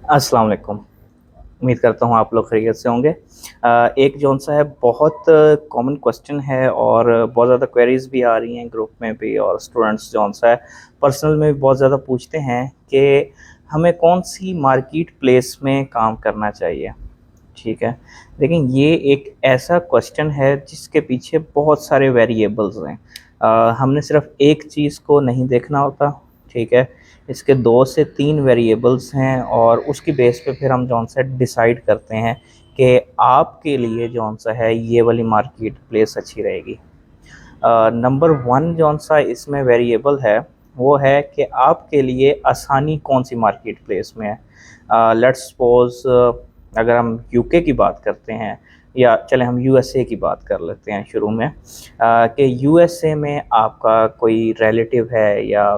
अस्सलाम वालेकुम। उम्मीद करता हूँ आप लोग खैरियत से होंगे। एक जौन-सा है बहुत कॉमन क्वेश्चन है और बहुत ज़्यादा क्वेरीज़ भी आ रही हैं ग्रुप में भी और स्टूडेंट्स जौन-सा है पर्सनल में भी बहुत ज़्यादा पूछते हैं कि हमें कौन-सी मार्केट प्लेस में काम करना चाहिए, ठीक है? लेकिन ये एक ऐसा क्वेश्चन है जिसके पीछे बहुत सारे वेरिएबल्स हैं। हमने सिर्फ़ एक चीज़ को नहीं देखना होता, ठीक है? इसके 2 से 3 वेरिएबल्स हैं और उसकी बेस पे फिर हम जौन-सा डिसाइड करते हैं कि आपके लिए जौन-सा है ये वाली मार्केट प्लेस अच्छी रहेगी। नंबर 1 जौन-सा इसमें वेरिएबल है, वो है कि आपके लिए आसानी कौन-सी मार्केट प्लेस में है। लेट्स सपोज़ अगर हम यूके की बात करते हैं या चलें हम यूएसए की बात कर लेते हैं शुरू में कि यूएसए में आपका कोई रिलेटिव है या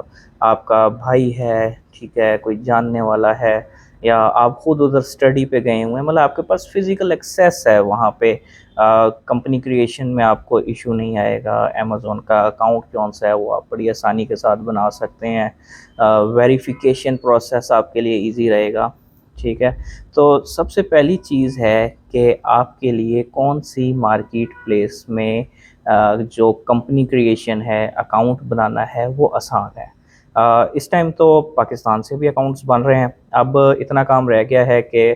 आपका भाई है, ठीक है, कोई जानने वाला है या आप खुद उधर स्टडी पे गए हुए हैं, मतलब आपके पास फिज़िकल एक्सेस है वहाँ पे। कंपनी क्रिएशन में आपको इशू नहीं आएगा, अमेज़न का अकाउंट कौन-सा है वो आप बड़ी आसानी के साथ बना सकते हैं। वेरिफ़िकेशन प्रोसेस आपके लिए ईज़ी रहेगा, ठीक है। तो सबसे पहली चीज़ है कि आपके लिए कौन-सी मार्केट प्लेस में जो कंपनी क्रिएशन है, अकाउंट बनाना है वो आसान है। इस टाइम तो पाकिस्तान से भी अकाउंट्स बन रहे हैं। अब इतना काम रह गया है कि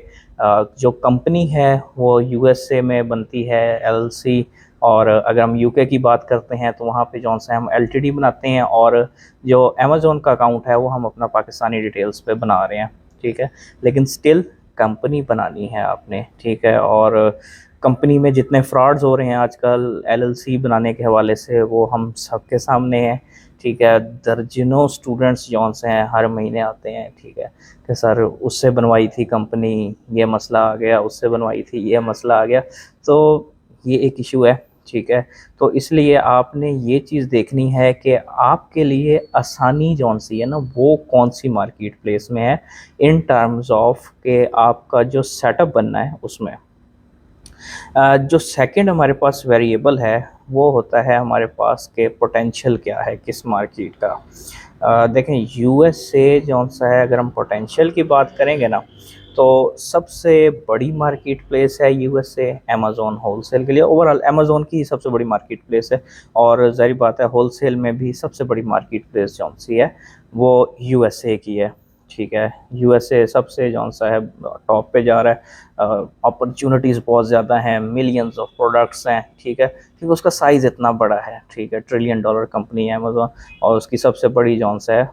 जो कंपनी है वो यूएसए में बनती है एलएलसी, और अगर हम यूके की बात करते हैं तो वहाँ पे जौन-सा हम एलटीडी बनाते हैं और जो अमेज़न का अकाउंट है वो हम अपना पाकिस्तानी डिटेल्स पे बना रहे हैं, ठीक है। लेकिन स्टिल कंपनी बनानी है आपने, ठीक है। और कंपनी में जितने फ्रॉड्स हो रहे हैं आजकल एलएलसी बनाने के हवाले से वो हम सबके सामने है, ठीक है। दर्जनों स्टूडेंट्स जौन से हैं हर महीने आते हैं, ठीक है, कि सर उससे बनवाई थी कंपनी, ये मसला आ गया, उससे बनवाई थी, ये मसला आ गया। तो ये एक इशू है, ठीक है। तो इसलिए आपने ये चीज़ देखनी है कि आपके लिए आसानी जौन-सी है ना वो कौन-सी मार्केट प्लेस में है इन टर्म्स ऑफ के आपका जो सेटअप बनना है उसमें। जो सेकंड हमारे पास वेरिएबल है वो होता है हमारे पास के पोटेंशियल क्या है किस मार्केट का। देखें यूएसए जौन-सा है अगर हम पोटेंशियल की बात करेंगे ना तो सबसे बड़ी मार्केट प्लेस है यूएसए अमेज़न होलसेल के लिए। ओवरऑल अमेज़न की ही सबसे बड़ी मार्केट प्लेस है और ज़ाहिर बात है होलसेल में भी सबसे बड़ी मार्केट प्लेस जौन-सी है वो यूएसए की है, ठीक है। यूएसए सबसे जौन-सा है टॉप पे जा रहा है। अपॉर्चुनिटीज़ बहुत ज़्यादा हैं, मिलियंस ऑफ प्रोडक्ट्स हैं, ठीक है, क्योंकि उसका साइज़ इतना बड़ा है, ठीक है, ट्रिलियन डॉलर कंपनी है अमेज़न और उसकी सबसे बड़ी जौन-सा है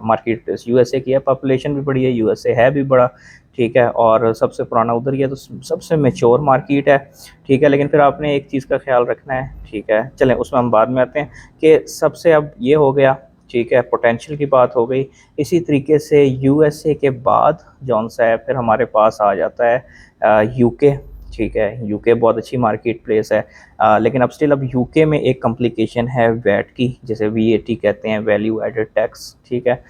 मार्केट प्लेस यूएसए की है। पॉपुलेशन भी बड़ी है, यूएसए है भी बड़ा, ठीक है, और सबसे पुराना उधर ही है तो सबसे मैच्योर मार्केट है, ठीक है। लेकिन फिर आपने एक चीज़ का ख़्याल रखना है, ठीक है, चलें उसमें हम बाद में आते हैं कि सबसे अब ये हो गया, ठीक है, पोटेंशियल की बात हो गई। इसी तरीके से यूएसए के बाद जौन-सा है फिर हमारे पास आ जाता है यूके, ठीक है। यूके बहुत अच्छी मार्केट प्लेस है, लेकिन अब स्टिल अब यूके में एक कॉम्प्लिकेशन है वैट की, जिसे वीएटी कहते हैं, वैल्यू एडेड टैक्स, ठीक है।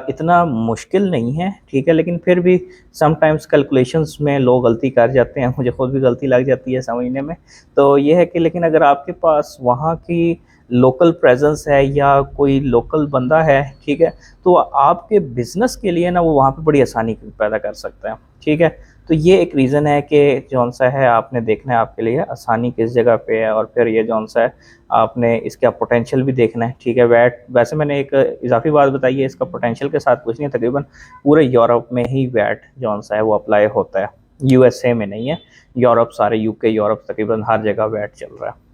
इतना मुश्किल नहीं है, ठीक है, लेकिन फिर भी समटाइम्स कैलकुलेशंस में लोग गलती कर जाते हैं, मुझे खुद भी गलती लग जाती है समझने में। तो ये है कि लेकिन अगर आपके पास वहाँ की लोकल प्रेजेंस है या कोई लोकल बंदा है, ठीक है, तो आपके बिज़नेस के लिए ना वो वहाँ पे बड़ी आसानी पैदा कर सकता है, ठीक है। तो ये एक रीज़न है कि जौन-सा है आपने देखना है आपके लिए आसानी किस जगह पे है और फिर ये जौन-सा है आपने इसका पोटेंशियल भी देखना है, ठीक है। वैट वैसे मैंने एक इज़ाफ़ी बात बताई है, इसका पोटेंशियल के साथ कुछ नहीं है, तकरीबन पूरे यूरोप में ही वैट जौन-सा है वो अप्लाई होता है, यूएसए में नहीं है। यूरोप सारे यूके, यूरोप तकरीबन हर जगह वैट चल रहा है।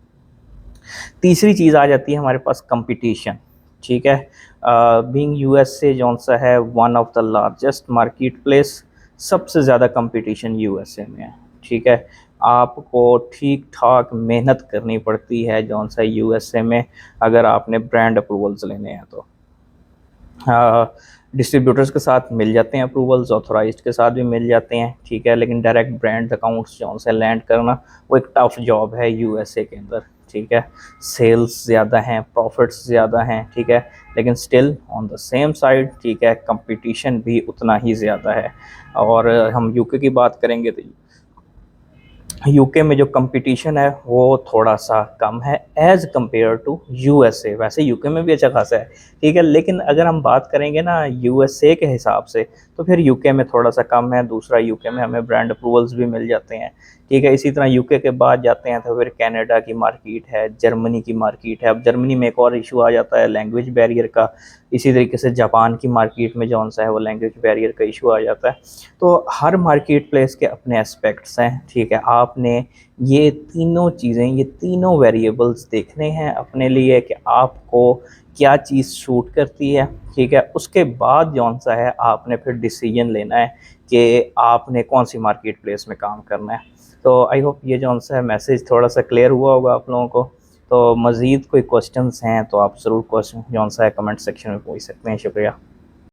तीसरी चीज़ आ जाती है हमारे पास कंपटीशन, ठीक है। बीइंग यूएसए जौन-सा है one of the largest market place, सबसे ज़्यादा कंपटीशन यूएसए में है, ठीक है। आपको ठीक-ठाक मेहनत करनी पड़ती है जौन-सा यूएसए में अगर आपने ब्रांड अप्रूवल्स लेने हैं तो। डिस्ट्रीब्यूटर्स के साथ मिल जाते हैं अप्रूवल्स, ऑथराइज़्ड के साथ भी मिल जाते हैं, ठीक है, लेकिन डायरेक्ट ब्रांड अकाउंट्स जौन-सा लैंड करना वो एक टफ़ जॉब है यूएसए के अंदर, ठीक है। सेल्स ज़्यादा हैं, प्रॉफिट्स ज़्यादा हैं, ठीक है, लेकिन still on the same side, ठीक है, कंपटीशन भी उतना ही ज़्यादा है। और हम यूके की बात करेंगे तो यूके में जो कंपटीशन है वो थोड़ा सा कम है एज़ कम्पेयर टू यूएसए। वैसे यूके में भी अच्छा खासा है, ठीक है, लेकिन अगर हम बात करेंगे ना यूएसए के हिसाब से तो फिर यूके में थोड़ा सा कम है। दूसरा, यूके में हमें ब्रांड अप्रूवल्स भी मिल जाते हैं, ठीक है। इसी तरह यूके के बाद जाते हैं तो फिर कनाडा की मार्केट है, जर्मनी की मार्केट है। अब जर्मनी में एक और इशू आ जाता है लैंग्वेज बैरियर का। इसी तरीके से जापान की मार्केट में जौन सा है वो लैंग्वेज बैरियर का इशू आ जाता है। तो हर मार्केट प्लेस के अपने एस्पेक्ट्स हैं, ठीक है। आपने ये तीनों चीज़ें, ये तीनों वेरिएबल्स देखने हैं अपने लिए कि आपको क्या चीज़ सूट करती है, ठीक है। उसके बाद जौन सा है आपने फिर डिसीजन लेना है कि आपने कौन सी मार्केट प्लेस में काम करना है। तो आई होप ये जौन सा है मैसेज थोड़ा सा क्लियर हुआ होगा आप लोगों को। तो मज़ीद कोई क्वेश्चंस हैं तो आप ज़रूर क्वेश्चन जौन सा है कमेंट सेक्शन में पूछ सकते हैं। शुक्रिया।